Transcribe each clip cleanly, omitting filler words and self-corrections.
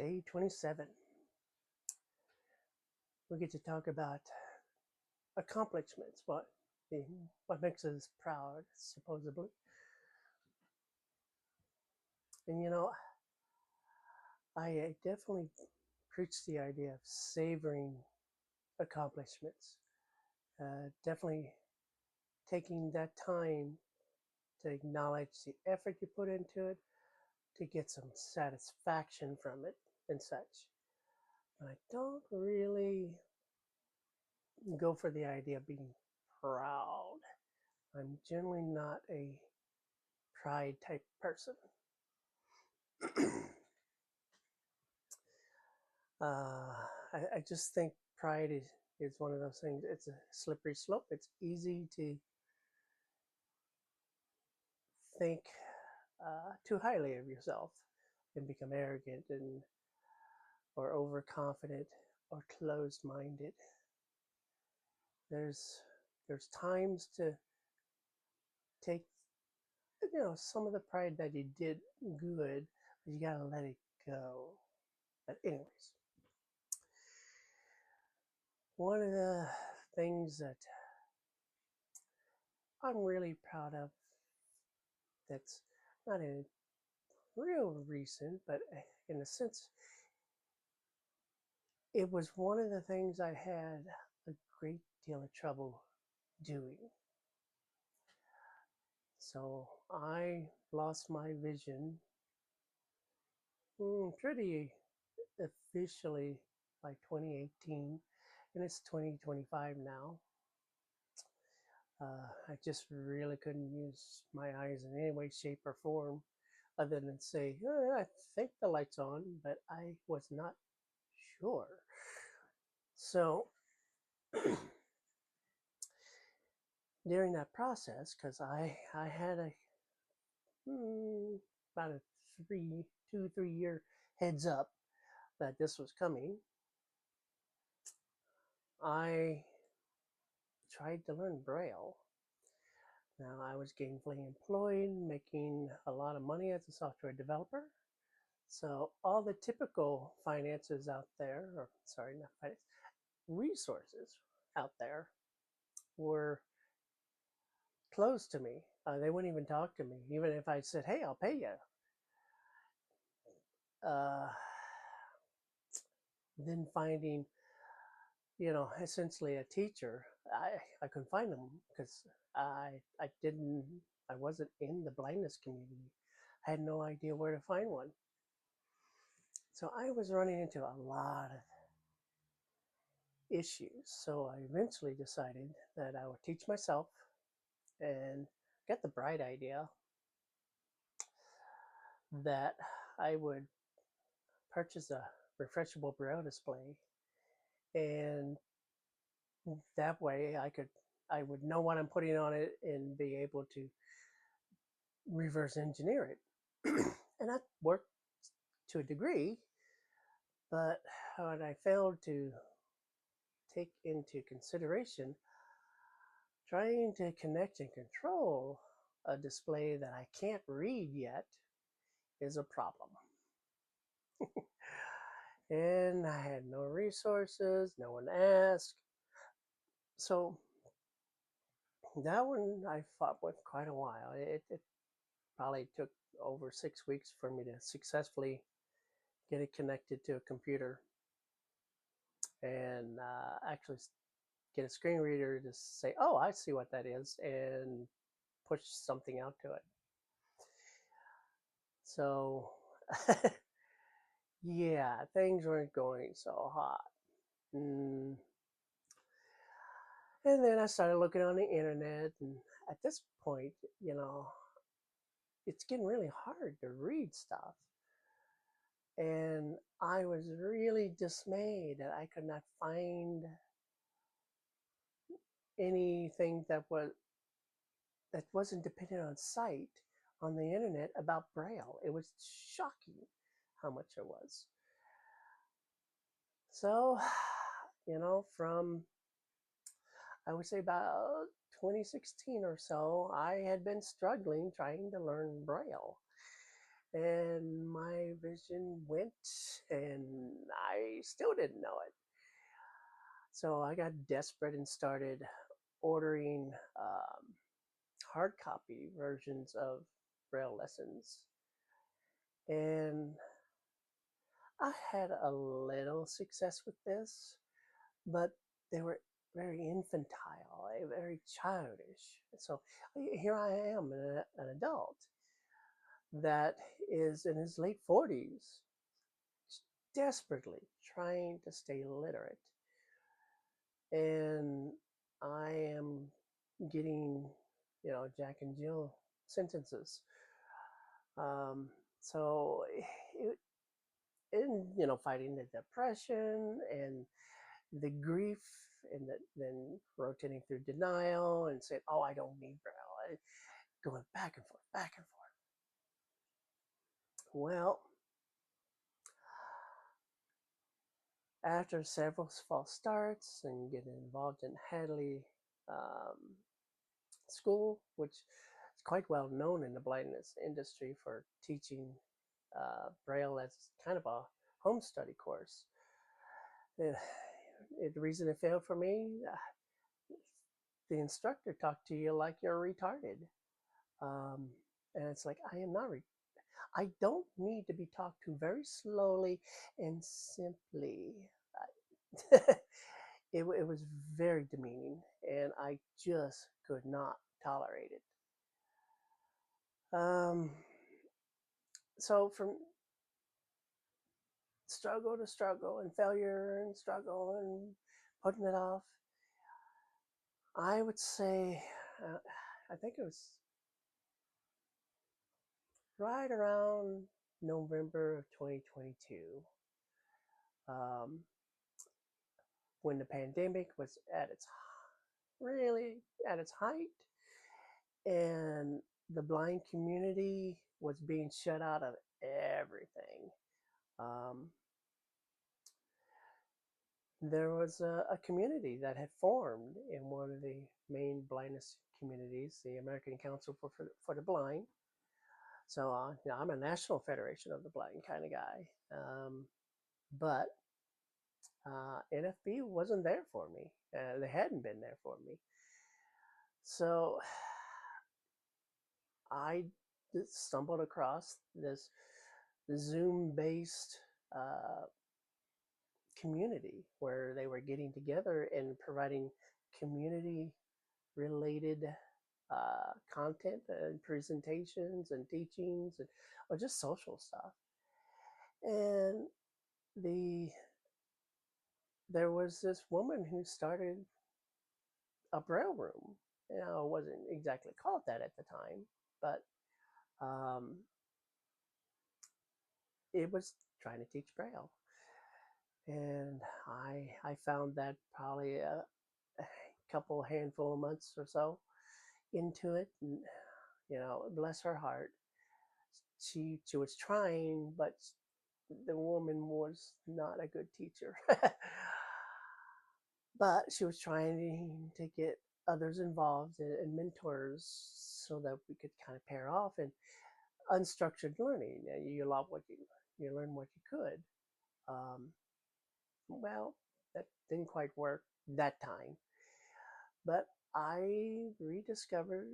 Day 27. We get to talk about accomplishments, what makes us proud, supposedly. And I definitely preach the idea of savoring accomplishments. Definitely taking that time to acknowledge the effort you put into it, to get some satisfaction from it and such. But I don't really go for the idea of being proud. I'm generally not a pride type person. I just think pride is one of those things. It's a slippery slope. It's easy to think too highly of yourself and become arrogant and or overconfident or closed-minded. There's there's times to take some of the pride that you did good, but you gotta let it go. But anyways, one of the things that I'm really proud of that's not in real recent, but in a sense, it was one of the things I had a great deal of trouble doing. So I lost my vision pretty officially by 2018, and it's 2025 now. I just really couldn't use my eyes in any way, shape, or form other than say, I think the light's on, but I was not sure. So during that process, because I had about a 3 year heads up that this was coming, I tried to learn Braille. Now I was gainfully employed, making a lot of money as a software developer. So all the typical finances out there, or sorry, not finance, resources out there were closed to me. They wouldn't even talk to me, even if I said, "Hey, I'll pay you." Uh, then finding, essentially a teacher, I couldn't find them because I wasn't in the blindness community. I had no idea where to find one. So I was running into a lot of issues. So I eventually decided that I would teach myself and get the bright idea that I would purchase a refreshable braille display, and that way I would know what I'm putting on it and be able to reverse engineer it. And that worked to a degree, but what I failed to take into consideration, trying to connect and control a display that I can't read yet is a problem. And I had no resources, no one asked. So that one I fought with quite a while. It probably took over 6 weeks for me to successfully get it connected to a computer and actually get a screen reader to say, "Oh, I see what that is," and push something out to it. So, yeah, things weren't going so hot. Mm. And then I started looking on the internet, and at this point, it's getting really hard to read stuff. And I was really dismayed that I could not find anything that wasn't dependent on sight on the internet about Braille. It was shocking how much it was. So, from I would say about 2016 or so, I had been struggling trying to learn Braille. and my vision went, and I still didn't know it. So I got desperate and started ordering hard copy versions of Braille lessons. And I had a little success with this, but they were very infantile, very childish. So here I am, an adult that is in his late 40s, desperately trying to stay literate. And I am getting, Jack and Jill sentences. Um, so, it, fighting the depression and the grief, and then rotating through denial and saying, "Oh, I don't need Braille," going back and forth, back and forth. Well, after several false starts and getting involved in Hadley um, School, which is quite well known in the blindness industry for teaching Braille as kind of a home study course. Uh, the reason it failed for me, the instructor talked to you like you're retarded. Um, and it's like, I am not I don't need to be talked to very slowly and simply. It was very demeaning, and I just could not tolerate it. Um, so from struggle to struggle and failure and struggle and putting it off, I would say, I think it was right around November of 2022, um, when the pandemic was at its really at its height, and the blind community was being shut out of everything. Um, there was a community that had formed in one of the main blindness communities, the American Council for the Blind. So I'm a National Federation of the Blind kind of guy. But NFB wasn't there for me. They hadn't been there for me. So I stumbled across this Zoom based uh, community where they were getting together and providing community related content and presentations and teachings, and or just social stuff. And the there was this woman who started a Braille room. It wasn't exactly called that at the time, but um, it was trying to teach Braille. And I found that probably a couple handful of months or so into it, and bless her heart, she was trying, but the woman was not a good teacher. But she was trying to get others involved and mentors so that we could kind of pair off and unstructured learning. You learn you learn what you could. Um, well, that didn't quite work that time, but I rediscovered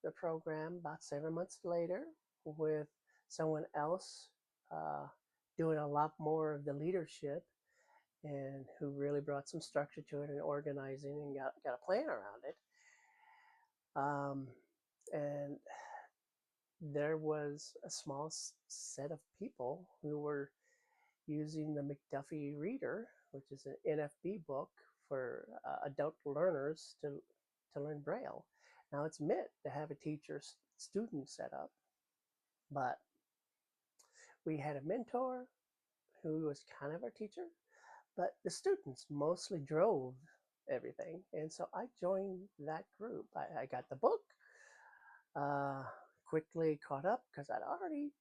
the program about 7 months later with someone else uh, doing a lot more of the leadership, and who really brought some structure to it and organizing and got a plan around it. Um, and there was a small set of people who were using the McDuffie Reader, which is an NFB book for adult learners to learn Braille. Now it's meant to have a teacher student set up, but we had a mentor who was kind of our teacher, but the students mostly drove everything. And so I joined that group. I got the book, uh, quickly caught up because I'd already,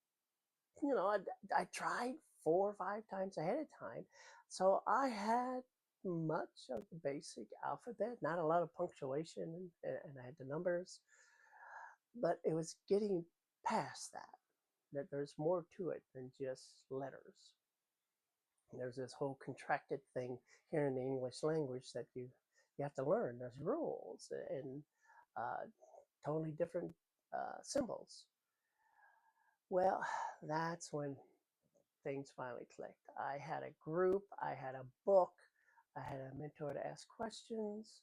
I tried 4 or 5 times ahead of time. So I had much of the basic alphabet, not a lot of punctuation, and I had the numbers, but it was getting past that. that there's more to it than just letters. There's this whole contracted thing here in the English language that you have to learn. There's rules and uh, totally different symbols. Well, that's when things finally clicked. I had a group, I had a book, I had a mentor to ask questions,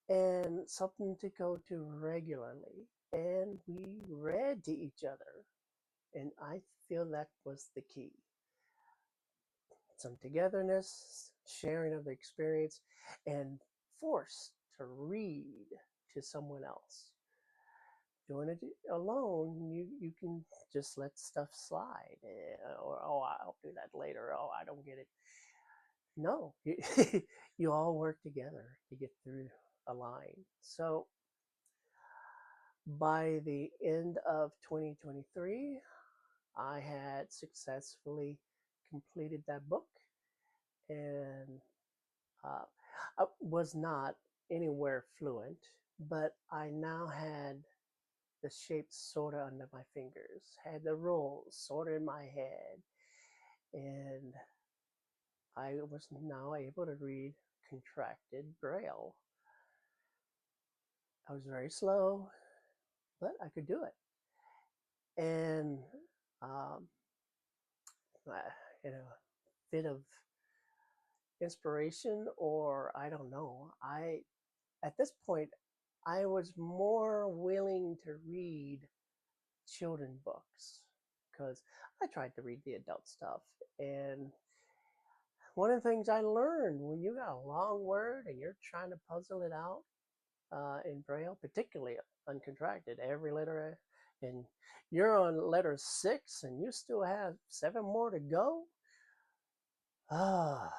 and something to go to regularly. And we read to each other. And I feel that was the key. Some togetherness, sharing of the experience, and force to read to someone else. Doing it alone, you can just let stuff slide, or oh, I'll do that later. Oh, I don't get it. No, you all work together to get through a line. So by the end of 2023, I had successfully completed that book, and uh, I was not anywhere fluent, but I now had the shapes sort of under my fingers, had the rules sort of in my head, and I was now able to read contracted Braille. I was very slow, but I could do it. And um, in a bit of inspiration, or I don't know, I at this point I was more willing to read children books because I tried to read the adult stuff. And one of the things I learned, when you got a long word and you're trying to puzzle it out in Braille, particularly uncontracted, every letter, and you're on letter 6 and you still have 7 more to go. Ah,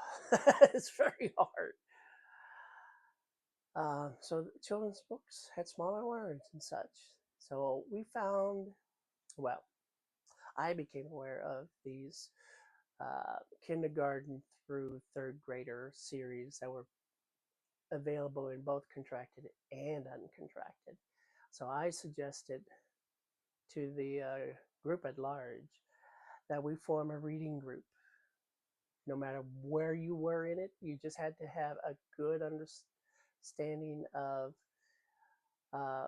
it's very hard. So children's books had smaller words and such. So we found, well, I became aware of these kindergarten through third grader series that were available in both contracted and uncontracted. So I suggested to the group at large that we form a reading group. No matter where you were in it, you just had to have a good understanding of uh,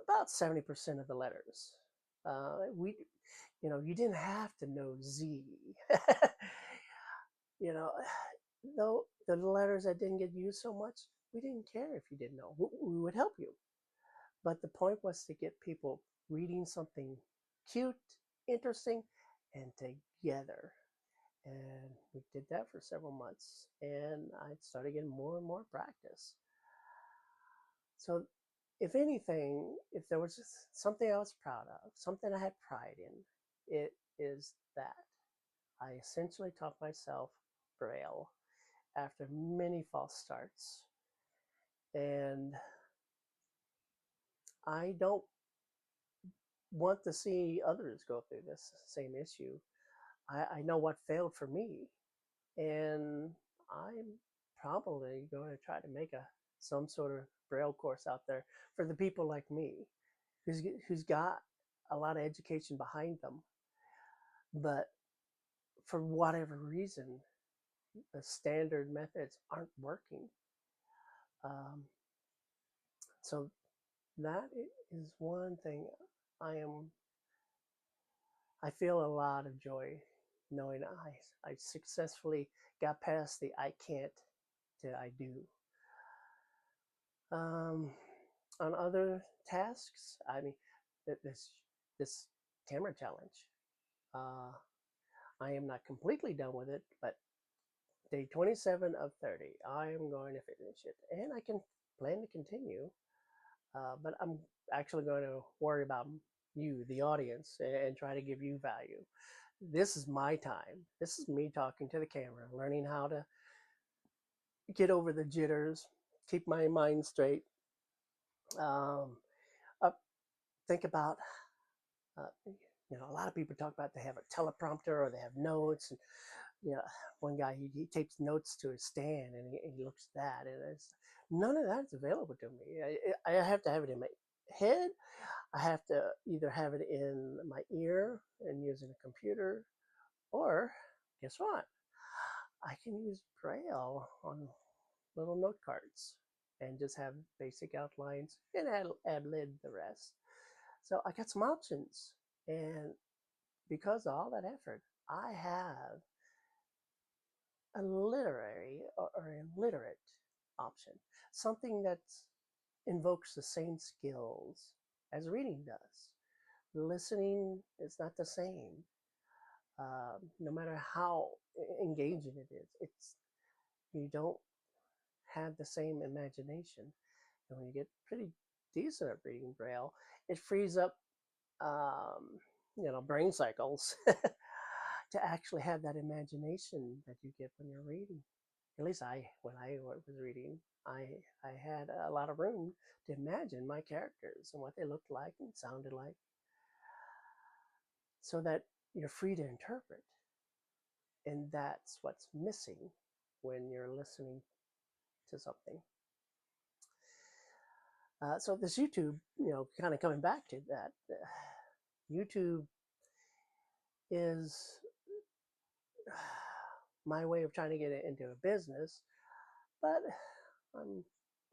about 70% of the letters. We, you didn't have to know Z. you know, though the letters that didn't get used so much, we didn't care if you didn't know. We would help you. But the point was to get people reading something cute, interesting, and together. And we did that for several months, and I started getting more and more practice. So, if anything, if there was just something I was proud of, something I had pride in, it is that I essentially taught myself Braille after many false starts. And I don't want to see others go through this same issue. I know what failed for me, and I'm probably going to try to make some sort of Braille course out there for the people like me, who's got a lot of education behind them, but for whatever reason, the standard methods aren't working. Um, so that is one thing I am. I feel a lot of joy knowing I successfully got past the I can't to I do. Um, on other tasks, I mean, this camera challenge, uh, I am not completely done with it, but day 27 of 30, I am going to finish it, and I can plan to continue. But I'm actually going to worry about you, the audience, and try to give you value. This is my time. This is me talking to the camera, learning how to get over the jitters, keep my mind straight. Um, think about, uh, a lot of people talk about they have a teleprompter or they have notes. And, one guy, he tapes notes to his stand and he looks at that. And none of that's available to me. I have to have it in my head. I have to either have it in my ear and using a computer, or guess what? I can use Braille on little note cards and just have basic outlines and ad lib the rest. So I got some options. And because of all that effort, I have a literary or a literate option, something that invokes the same skills as reading does. Listening is not the same, no matter how engaging it is. It's you don't have the same imagination, and when you get pretty decent at reading Braille, it frees up, um, brain cycles to actually have that imagination that you get when you're reading. At least when I was reading, I I had a lot of room to imagine my characters and what they looked like and sounded like, so that you're free to interpret. And that's what's missing when you're listening to something. So this YouTube, kind of coming back to that, YouTube is my way of trying to get it into a business, but I'm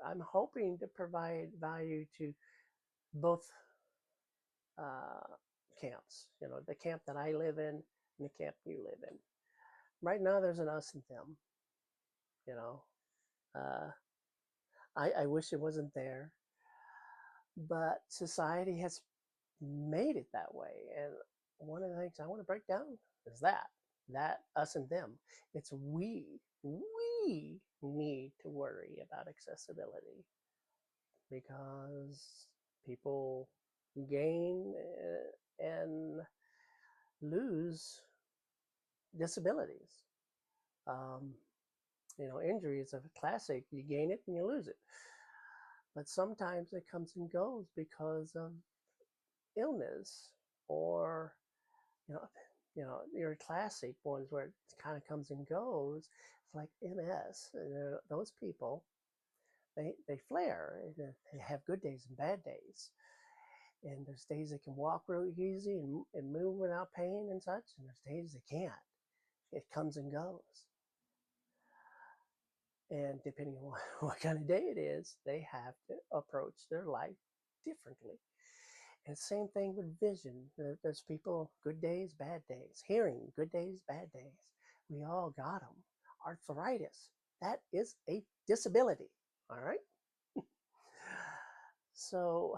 I'm hoping to provide value to both uh, camps. The camp that I live in and the camp you live in. Right now, there's an us and them. You know, uh, I wish it wasn't there, but society has made it that way. And one of the things I want to break down is that us and them. It's we need to worry about accessibility, because people gain and lose disabilities. Um, injury is a classic. You gain it and you lose it. But sometimes it comes and goes because of illness, or you know, your classic ones where it kind of comes and goes. It's like MS. Those people, they flare. They have good days and bad days. And there's days they can walk really easy and move without pain and such, and there's days they can't. It comes and goes. And depending on what kind of day it is, they have to approach their life differently. And same thing with vision. There's people, good days, bad days. Hearing, good days, bad days. We all got them. Arthritis, that is a disability. All right. So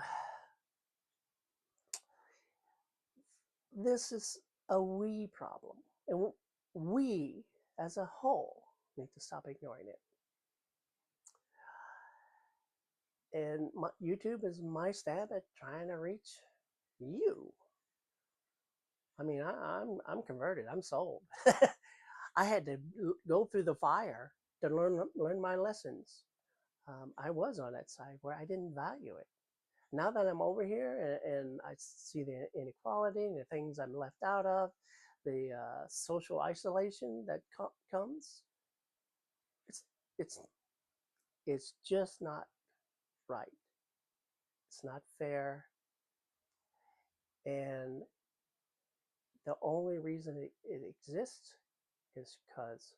this is a we problem. And we, as a whole, need to stop ignoring it. And YouTube is my stab at trying to reach you. I mean, I'm converted. I'm sold. I had to go through the fire to learn my lessons. I was on that side where I didn't value it. Now that I'm over here and I see the inequality and the things I'm left out of, the social isolation that comes, it's it's it's just not right. It's not fair, and the only reason it exists is because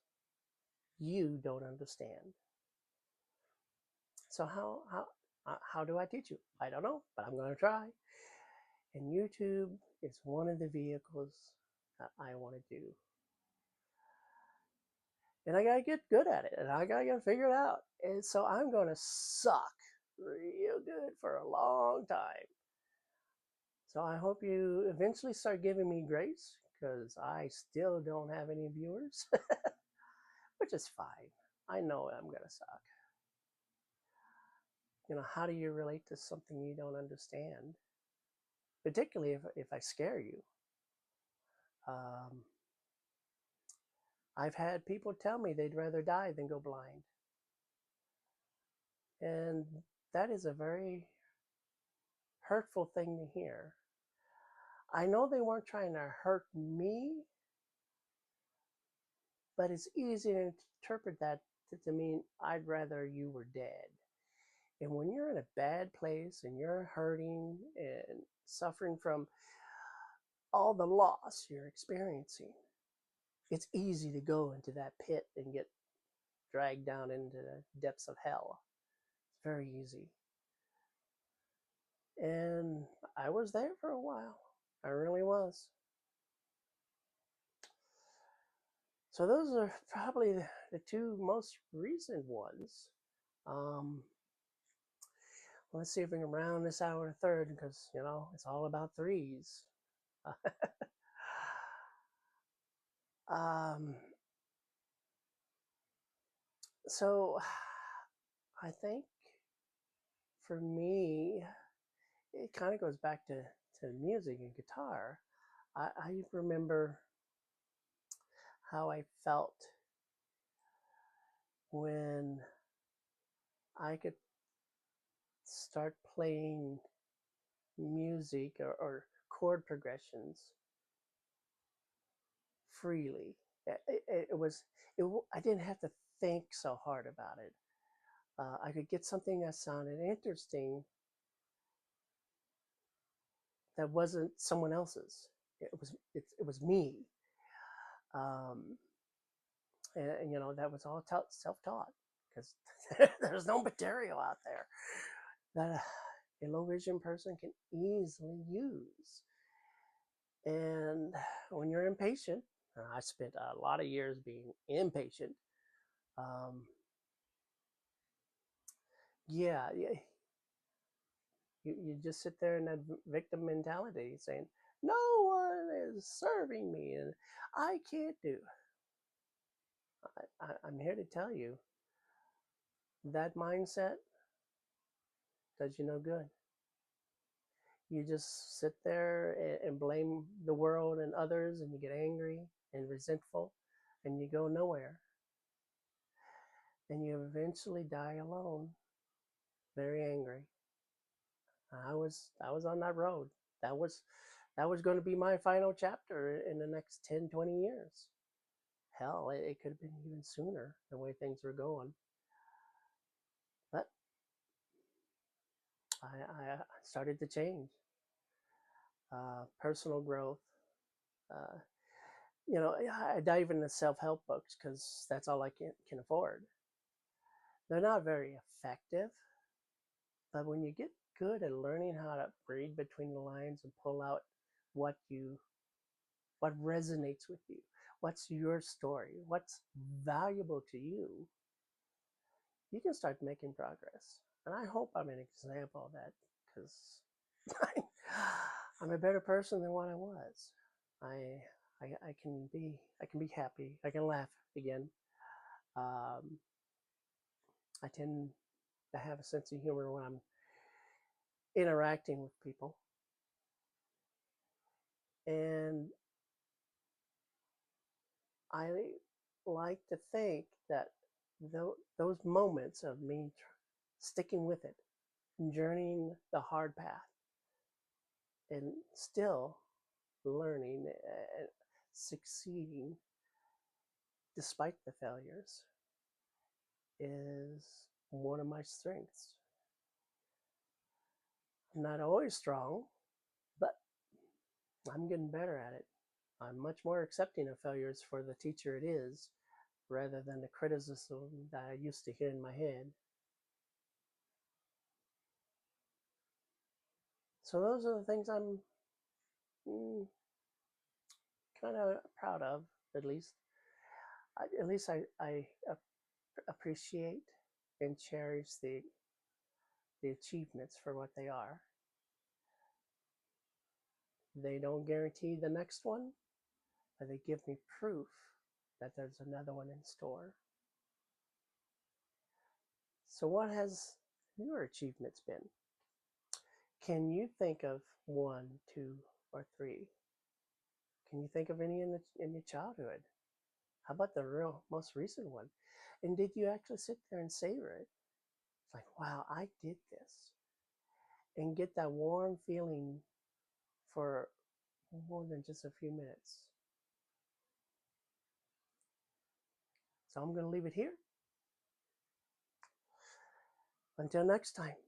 you don't understand. So how do I teach you? I don't know, but I'm going to try. And YouTube is one of the vehicles that I want to do. And I got to get good at it, and I got to figure it out. And so I'm going to suck real good for a long time. So I hope you eventually start giving me grace, because I still don't have any viewers, which is fine. I know I'm going to suck. How do you relate to something you don't understand? Particularly if I scare you. Um, I've had people tell me they'd rather die than go blind. And that is a very hurtful thing to hear. I know they weren't trying to hurt me, but it's easy to interpret that to mean I'd rather you were dead. And when you're in a bad place and you're hurting and suffering from all the loss you're experiencing, it's easy to go into that pit and get dragged down into the depths of hell. It's very easy. And I was there for a while. I really was. So those are probably the two most recent ones. Um, let's see if we can round this out with a third because, it's all about threes. um, so I think for me, it kind of goes back to music and guitar. I remember how I felt when I could start playing music or chord progressions freely. It was I didn't have to think so hard about it. I could get something that sounded interesting that wasn't someone else's. It was me, um, and that was all self-taught because there's no material out there that a low vision person can easily use. And when you're impatient, I spent a lot of years being impatient. Um, yeah, you just sit there in that victim mentality saying, no one is serving me and I can't do. I'm here to tell you that mindset does you no good. You just sit there and blame the world and others, and you get angry and resentful, and you go nowhere. And you eventually die alone, very angry. I was on that road. That was going to be my final chapter in the next 10, 20 years. Hell, it could have been even sooner the way things were going. But I started to change. Personal growth. Uh, I dive into self-help books because that's all I can afford. They're not very effective, but when you get good at learning how to read between the lines and pull out what you what resonates with you, what's your story, what's valuable to you, you can start making progress. And I hope I'm an example of that because I'm a better person than what I was. I, I can be happy. I can laugh again. Um, I tend to have a sense of humor when I'm interacting with people, and I like to think that those moments of me sticking with it, journeying the hard path, and still learning and succeeding despite the failures is one of my strengths. I'm not always strong, but I'm getting better at it. I'm much more accepting of failures for the teacher it is rather than the criticism that I used to hear in my head. So those are the things I'm mm, kind of proud of, at least. At least I appreciate and cherish the achievements for what they are. They don't guarantee the next one, but they give me proof that there's another one in store. So, what has your achievements been? Can you think of one, two, or three? Can you think of any in your childhood? How about the real most recent one? And did you actually sit there and savor it? It's like, wow, I did this, and get that warm feeling for more than just a few minutes. So I'm going to leave it here. Until next time.